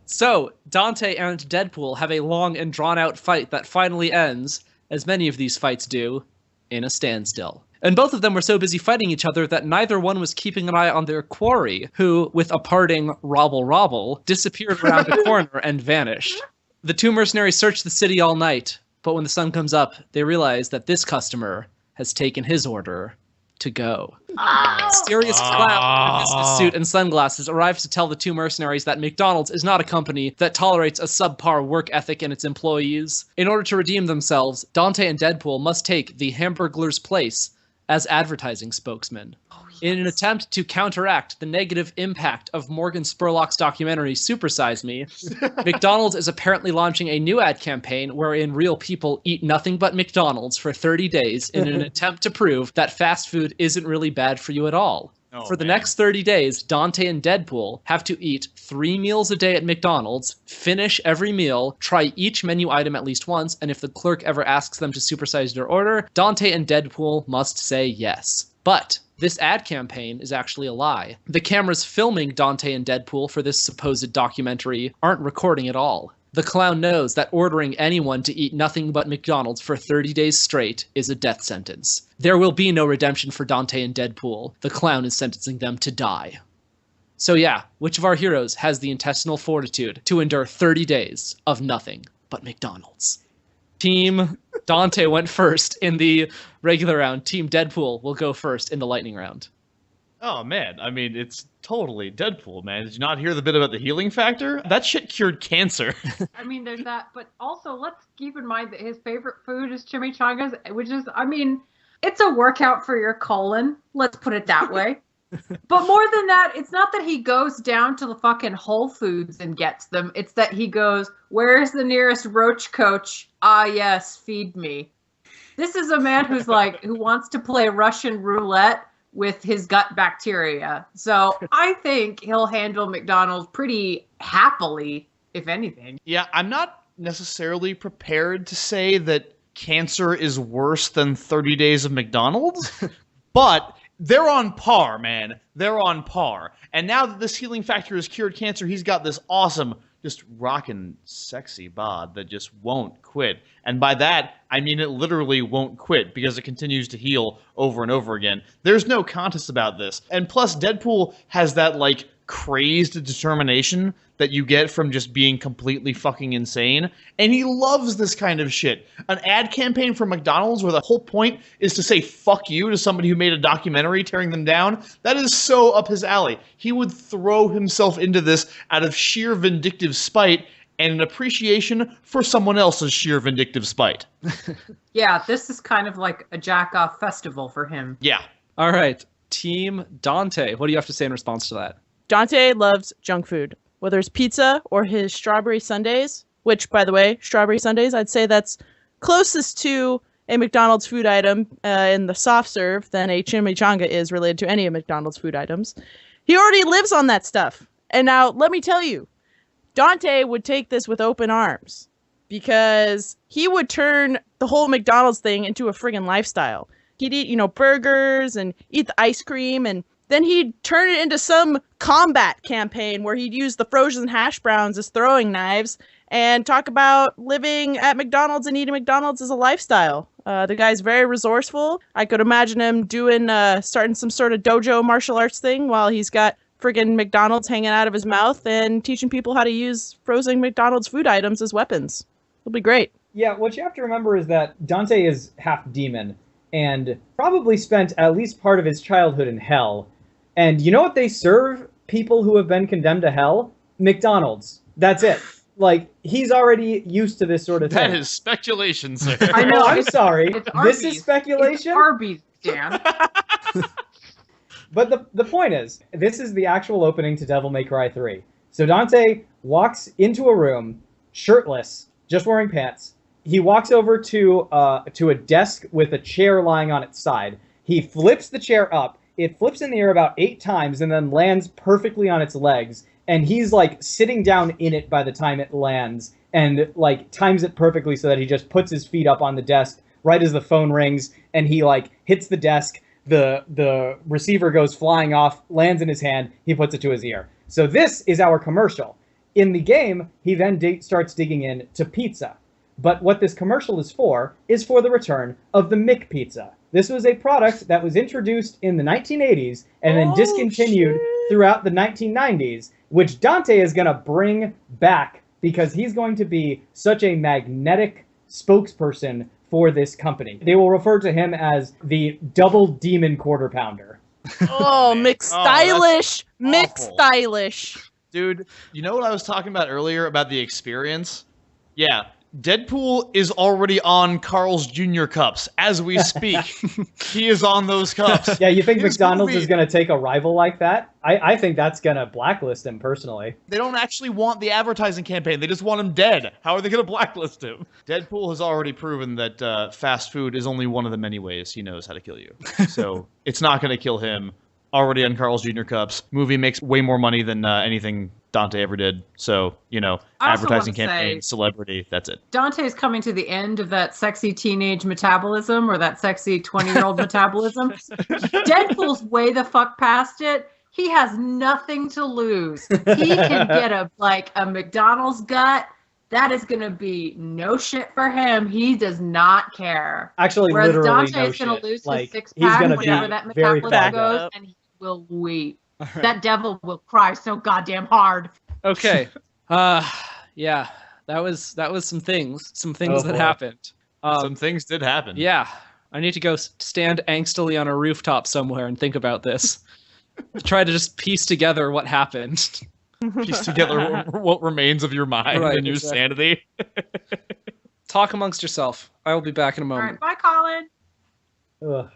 So, Dante and Deadpool have a long and drawn-out fight that finally ends, as many of these fights do, in a standstill. And both of them were so busy fighting each other that neither one was keeping an eye on their quarry, who, with a parting robble, disappeared around a corner and vanished. The two mercenaries searched the city all night, but when the sun comes up, they realize that this customer has taken his order to go. A mysterious clown in a business suit and sunglasses arrives to tell the two mercenaries that McDonald's is not a company that tolerates a subpar work ethic in its employees. In order to redeem themselves, Dante and Deadpool must take the Hamburglar's place as advertising spokesmen. In an attempt to counteract the negative impact of Morgan Spurlock's documentary Super Size Me, McDonald's is apparently launching a new ad campaign wherein real people eat nothing but McDonald's for 30 days in an attempt to prove that fast food isn't really bad for you at all. Oh, For the man. next 30 days, Dante and Deadpool have to eat 3 meals a day at McDonald's, finish every meal, try each menu item at least once, and if the clerk ever asks them to supersize their order, Dante and Deadpool must say yes. But this ad campaign is actually a lie. The cameras filming Dante and Deadpool for this supposed documentary aren't recording at all. The clown knows that ordering anyone to eat nothing but McDonald's for 30 days straight is a death sentence. There will be no redemption for Dante and Deadpool. The clown is sentencing them to die. So yeah, which of our heroes has the intestinal fortitude to endure 30 days of nothing but McDonald's? Team Dante went first in the regular round. Team Deadpool will go first in the lightning round. Oh, man. I mean, it's totally Deadpool, man. Did you not hear the bit about the healing factor? That shit cured cancer. I mean, there's that, but also let's keep in mind that his favorite food is chimichangas, which is, I mean, it's a workout for your colon. Let's put it that way. But more than that, it's not that he goes down to the fucking Whole Foods and gets them. It's that he goes, where's the nearest roach coach? Ah, yes, feed me. This is a man who's like, who wants to play Russian roulette with his gut bacteria. So I think he'll handle McDonald's pretty happily, if anything. Yeah, I'm not necessarily prepared to say that cancer is worse than 30 days of McDonald's, but they're on par, man. They're on par. And now that this healing factor has cured cancer, he's got this awesome, just rockin' sexy bod that just won't quit. And by that, I mean it literally won't quit because it continues to heal over and over again. There's no contest about this. And plus, Deadpool has that, like, crazed determination that you get from just being completely fucking insane. And he loves this kind of shit. An ad campaign for McDonald's where the whole point is to say fuck you to somebody who made a documentary tearing them down. That is so up his alley. He would throw himself into this out of sheer vindictive spite and an appreciation for someone else's sheer vindictive spite. Yeah, this is kind of like a jack-off festival for him. Yeah. All right, Team Dante. What do you have to say in response to that? Dante loves junk food, whether it's pizza or his strawberry sundaes, which, by the way, strawberry sundaes, I'd say that's closest to a McDonald's food item in the soft serve than a chimichanga is related to any of McDonald's food items. He already lives on that stuff. And now, let me tell you, Dante would take this with open arms because he would turn the whole McDonald's thing into a friggin' lifestyle. He'd eat, burgers and eat the ice cream, and then he'd turn it into some combat campaign where he'd use the frozen hash browns as throwing knives and talk about living at McDonald's and eating McDonald's as a lifestyle. The guy's very resourceful. I could imagine him starting some sort of dojo martial arts thing while he's got friggin' McDonald's hanging out of his mouth and teaching people how to use frozen McDonald's food items as weapons. It'll be great. Yeah, what you have to remember is that Dante is half demon and probably spent at least part of his childhood in hell. And you know what they serve people who have been condemned to hell? McDonald's. That's it. Like, he's already used to this sort of thing. That is speculation, sir. I know, I'm sorry. It's This Arby's. is speculation. It's Arby's, Dan. But the point is, this is the actual opening to Devil May Cry 3. So Dante walks into a room, shirtless, just wearing pants. He walks over to a desk with a chair lying on its side. He flips the chair up. It flips in the air about 8 times and then lands perfectly on its legs. And he's, like, sitting down in it by the time it lands and, like, times it perfectly so that he just puts his feet up on the desk right as the phone rings and he, like, hits the desk. The receiver goes flying off, lands in his hand, he puts it to his ear. So this is our commercial. In the game, he then starts digging in to pizza. But what this commercial is for the return of the McPizza. This was a product that was introduced in the 1980s and then discontinued throughout the 1990s, which Dante is going to bring back because he's going to be such a magnetic spokesperson for this company. They will refer to him as the Double Demon Quarter Pounder. Oh, McStylish! Oh, that's awful. McStylish! Dude, you know what I was talking about earlier about the experience? Yeah, Deadpool is already on Carl's Jr. cups as we speak. He is on those cups. Yeah, you think His McDonald's movie- is going to take a rival like that? I think that's going to blacklist him personally. They don't actually want the advertising campaign. They just want him dead. How are they going to blacklist him? Deadpool has already proven that fast food is only one of the many ways he knows how to kill you. So it's not going to kill him. Already on Carl's Jr. cups. Movie makes way more money than anything Dante ever did. So, I also advertising wanna campaign, say- celebrity, that's it. Dante's coming to the end of that sexy teenage metabolism or that sexy 20-year-old metabolism. Deadpool's way the fuck past it. He has nothing to lose. He can get a McDonald's gut. That is going to be no shit for him. He does not care. Actually, Whereas literally Dante no is going shit. to lose Like, his six he's pack gonna whenever be that very metabolism fucked goes, up. and he will weep. That devil will cry so goddamn hard. Okay. Yeah, That was some things Oh, that boy. happened. Some things did happen. Yeah, I need to go stand angstily on a rooftop somewhere and think about this. Try to just piece together what happened. Piece together what remains of your mind Right, and your exactly. sanity. Talk amongst yourself. I will be back in a All moment. right, bye, Colin. Ugh.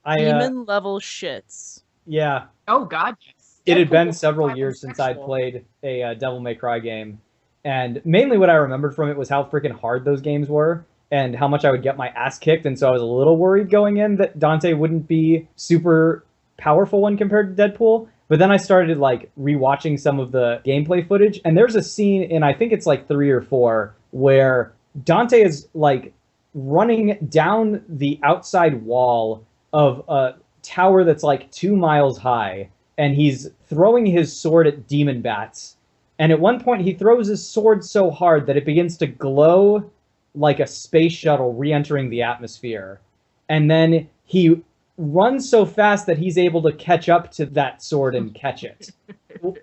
I Demon level shits. yeah. Oh God, yes. It had been Deadpool several was years since I'd bisexual. played a Devil May Cry game, and mainly what I remembered from it was how freaking hard those games were and how much I would get my ass kicked, and so I was a little worried going in that Dante wouldn't be super powerful when compared to Deadpool. But then I started like rewatching some of the gameplay footage, and there's a scene in I think it's like 3 or 4 where Dante is like running down the outside wall of a tower that's like 2 miles high, and he's throwing his sword at demon bats. And at one point, he throws his sword so hard that it begins to glow like a space shuttle re-entering the atmosphere. And then he runs so fast that he's able to catch up to that sword and catch it.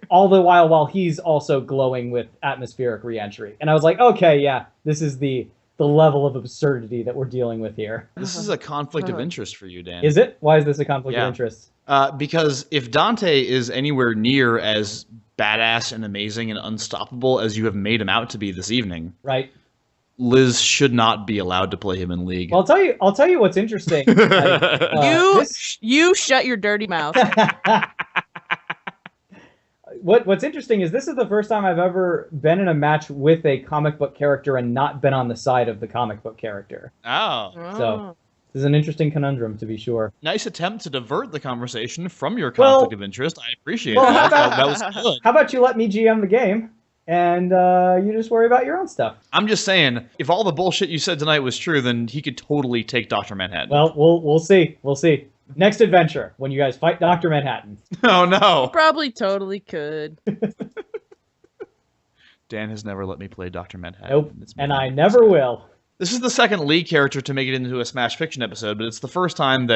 All the while he's also glowing with atmospheric re-entry. And I was like, okay, yeah, this is the level of absurdity that we're dealing with here. This is a conflict of interest for you, Dan. Is it? Why is this a conflict Yeah. of interest? Because if Dante is anywhere near as badass and amazing and unstoppable as you have made him out to be this evening, Right? Liz should not be allowed to play him in League. Well, I'll tell you what's interesting. You shut your dirty mouth. What's interesting is this is the first time I've ever been in a match with a comic book character and not been on the side of the comic book character. Oh, So this is an interesting conundrum, to be sure. nice attempt to divert the conversation from your Well- conflict of interest. I appreciate Well, that. how That was good. How about you let me GM the game, and you just worry about your own stuff? I'm just saying, if all the bullshit you said tonight was true, then he could totally take Dr. Manhattan. Well, we'll see. We'll see. Next adventure, when you guys fight Dr. Manhattan. Oh no! Probably totally could. Dan has never let me play Dr. Manhattan. Nope. It's And been- I never will. This is the second League character to make it into a Smash Fiction episode, but it's the first time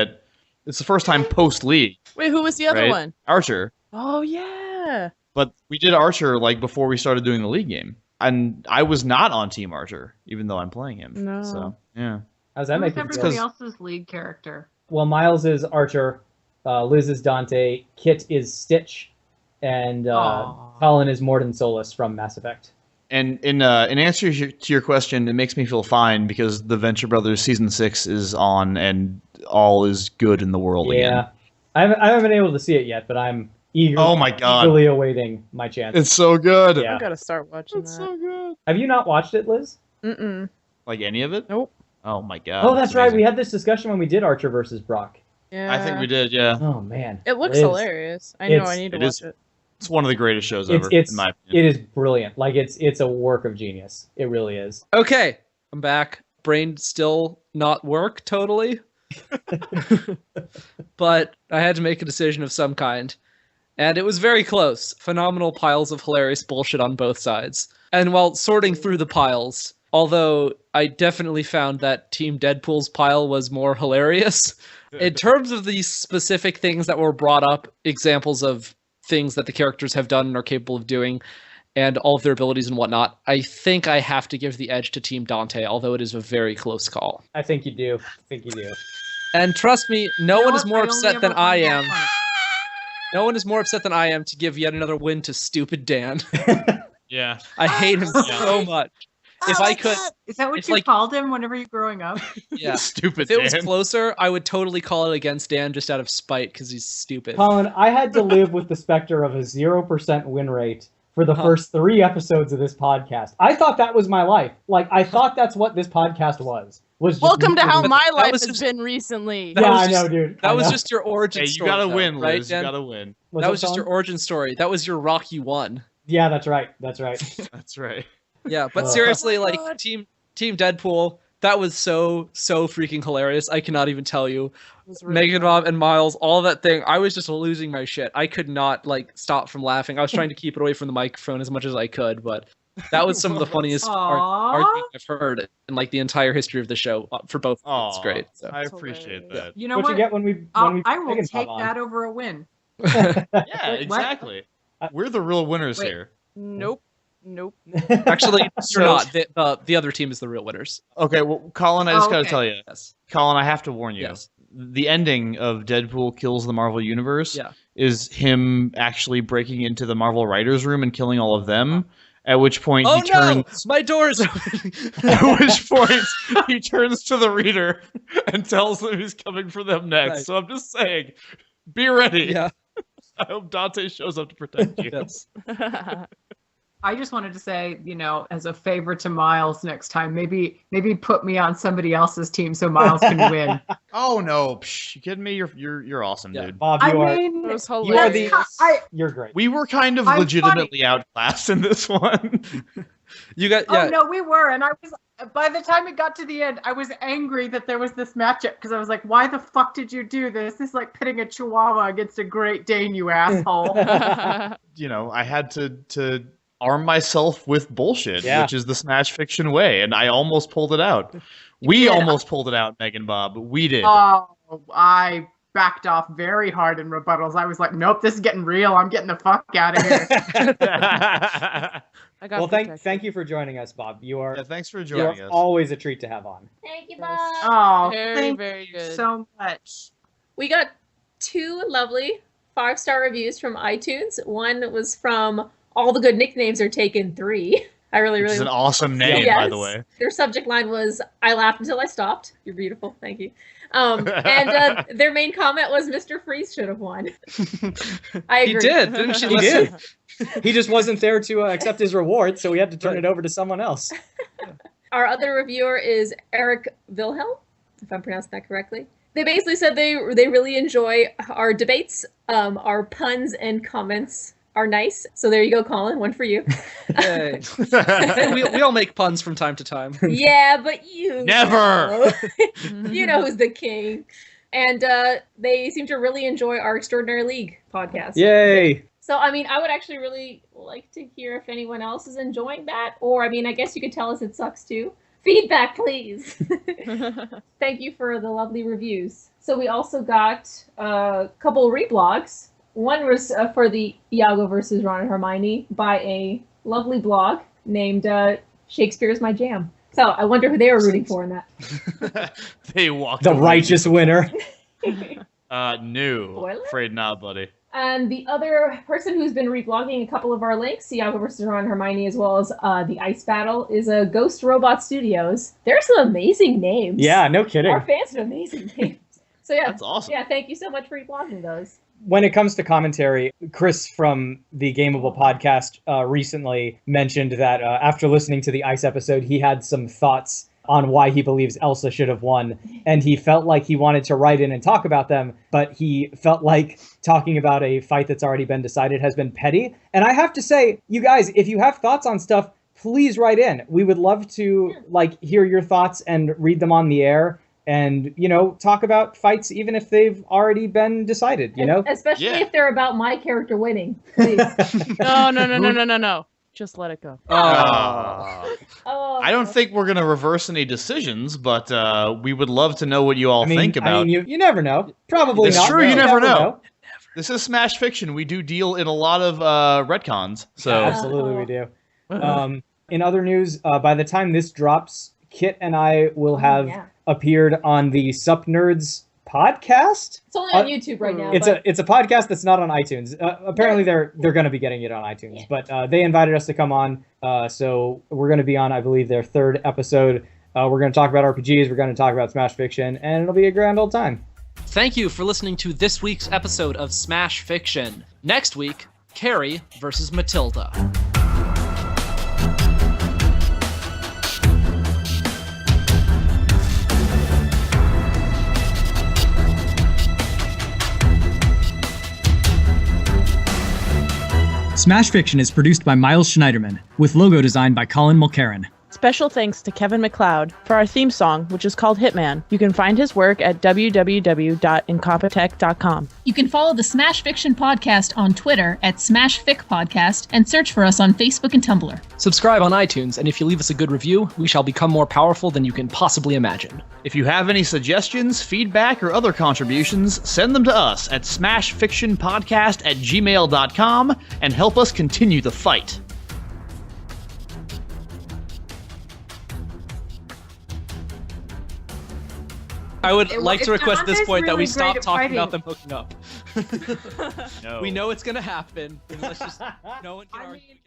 post League. Wait, who was the other right? one? Archer. Oh yeah. But we did Archer like before we started doing the League game, and I was not on Team Archer, even though I'm playing him. No. So yeah. How's that Who's make you everybody feel? else's lead character? Well, Miles is Archer, Liz is Dante, Kit is Stitch, and Aw. Colin is Mordin Solus from Mass Effect. And in answer to your question, it makes me feel fine because the Venture Brothers season 6 is on, and all is good in the world Yeah. again. I haven't been able to see it yet, but I'm Oh my god, eagerly awaiting my chance. it's so good. Yeah. I gotta start watching It's that. so good. Have you not watched it, Liz? Mm-mm. Like any of it? Nope. Oh my god. Oh, that's it's right. amazing. We had this discussion when we did Archer versus Brock. Yeah. I think we did. Yeah, Oh man, It looks Liz, hilarious. I know. It's- I need to it watch is- it. it's one of the greatest shows It's ever, in my opinion. it is brilliant. Like it's a work of genius. It really is. Okay, I'm back. Brain still not work totally. But I had to make a decision of some kind. And it was very close. Phenomenal piles of hilarious bullshit on both sides. And while sorting through the piles, although I definitely found that Team Deadpool's pile was more hilarious, in terms of the specific things that were brought up, examples of things that the characters have done and are capable of doing, and all of their abilities and whatnot, I think I have to give the edge to Team Dante, although it is a very close call. I think you do. I think you do. And trust me, no one is more I only upset ever than I find am. that funny. No one is more upset than I am to give yet another win to stupid Dan. Yeah. I hate him so much. If I could, Is that what It's you like- called him whenever you were growing up? yeah. Stupid If it was Dan. closer, I would totally call it against Dan just out of spite because he's stupid. Colin, I had to live with the specter of a 0% win rate for the Uh-huh. first 3 episodes of this podcast. I thought that was my life. Like I thought that's what this podcast was. just Welcome to how me- my life was has just- been recently. that Yeah, was I know, just- dude. That I was know. just your origin Hey, you story. gotta though, win, right, Liz. You Dan? gotta win. What's That up, was just your Colin? origin story. That was your Rocky 1. Yeah, that's right. That's right. That's right. Yeah, but Oh. seriously, Oh my like God. Team Deadpool, that was so freaking hilarious. I cannot even tell you. It was really MeganBob and Miles, all that thing. I was just losing my shit. I could not like stop from laughing. I was trying to keep it away from the microphone as much as I could, but that was some of the funniest Aw. arguing I've heard in like the entire history of the show for both. Oh, It's great. So. I That's appreciate hilarious. that. You know what what? you get when we I will Megan take Bob that over a win. Yeah, Wait, what? exactly. We're the real winners Wait. here. Nope. Nope. Actually, So- you're not. The other team is the real winners. Okay, well, Colin, I just got to Okay. tell you. Yes. Colin, I have to warn you. Yes. The ending of Deadpool Kills the Marvel Universe Yeah. is him actually breaking into the Marvel writers' room and killing all of them. At which point Oh he no! turns. My door is open. At which point he turns to the reader and tells them he's coming for them next. Right. So I'm just saying, be ready. Yeah. I hope Dante shows up to protect you. Yes. I just wanted to say, as a favor to Miles next time, maybe put me on somebody else's team so Miles can win. Oh no! Psh, you kidding me? You're awesome, Yeah. dude. Bob, I you are mean, That was you are the hilarious. you're great. We were kind of I'm legitimately outclassed in this one. You got Oh no, we were, and I was. By the time it got to the end, I was angry that there was this matchup because I was like, "Why the fuck did you do this? This is like pitting a Chihuahua against a Great Dane, you asshole." I had to arm myself with bullshit, Yeah. which is the Smash Fiction way, and I almost pulled it out. We did. almost pulled it out, MeganBob. We did. Oh, I backed off very hard in rebuttals. I was like, "Nope, this is getting real. I'm getting the fuck out of here." I got Well, protected. thank you for joining us, Bob. You are Yeah, thanks for you're joining us. always a treat to have on. Thank you, Bob. Oh, Very, thank very you good. so much. We got 2 lovely 5-star reviews from iTunes. One was from All the Good Nicknames Are Taken 3. I really, Which is really. an awesome name, by the way. Their subject line was, I laughed until I stopped. You're beautiful. Thank you. And their main comment was, Mr. Freeze should have won. I He agree. did, didn't she? He listen? did. He just wasn't there to accept his reward, so we had to turn it over to someone else. Our other reviewer is Eric Wilhelm, if I'm pronouncing that correctly. They basically said they really enjoy our debates. Our puns and comments are nice. So there you go, Colin. One for you. Yay. Hey, we all make puns from time to time. Yeah, but you Never! know. You know who's the king. And they seem to really enjoy our Extraordinary League podcast. Yay! So, I mean, I would actually really like to hear if anyone else is enjoying that. Or, I mean, I guess you could tell us it sucks too. Feedback, please. Thank you for the lovely reviews. So we also got a couple reblogs. One was for the Iago versus Ron and Hermione by a lovely blog named Shakespeare's My Jam. So I wonder who they were rooting for in that. They walked The away. righteous winner. No. Spoiler? Afraid not, buddy. And the other person who's been reblogging a couple of our links, Iago versus Ron and Hermione, as well as the Ice Battle, is Ghost Robot Studios. There's some amazing names. Yeah, no kidding. Our fans have amazing names. So yeah, That's awesome. yeah, thank you so much for reblogging those. When it comes to commentary, Chris from the Gameable podcast recently mentioned that after listening to the Ice episode, he had some thoughts on why he believes Elsa should have won. And he felt like he wanted to write in and talk about them, but he felt like talking about a fight that's already been decided has been petty. And I have to say, you guys, if you have thoughts on stuff, please write in. We would love to hear your thoughts and read them on the air. And, talk about fights even if they've already been decided, Especially Yeah. if they're about my character winning. Please. No. Just let it go. Oh, I don't think we're going to reverse any decisions, but we would love to know what you all think about. you never know. Probably It's not. true, you never know. This is Smash Fiction. We do deal in a lot of retcons. So Absolutely we do. In other news, by the time this drops, Kit and I will have appeared on the Sup Nerds podcast. It's only on YouTube right now. It's a podcast that's not on iTunes. Apparently they're going to be getting it on iTunes, but they invited us to come on. So we're going to be on, I believe, their 3rd episode. We're going to talk about RPGs. We're going to talk about Smash Fiction, and it'll be a grand old time. Thank you for listening to this week's episode of Smash Fiction. Next week, Carrie versus Matilda. Smash Fiction is produced by Miles Schneiderman, with logo design by Colin Mulcairn. Special thanks to Kevin MacLeod for our theme song, which is called Hitman. You can find his work at www.incompetech.com. You can follow the Smash Fiction podcast on Twitter at SmashFicPodcast and search for us on Facebook and Tumblr. Subscribe on iTunes, and if you leave us a good review, we shall become more powerful than you can possibly imagine. if you have any suggestions, feedback, or other contributions, send them to us at smashfictionpodcast@gmail.com and help us continue the fight. I would If like to request at this Dante's point that we really stop great at talking about fighting- them hooking up. No. We know it's gonna happen. And let's just no one can I argue mean, against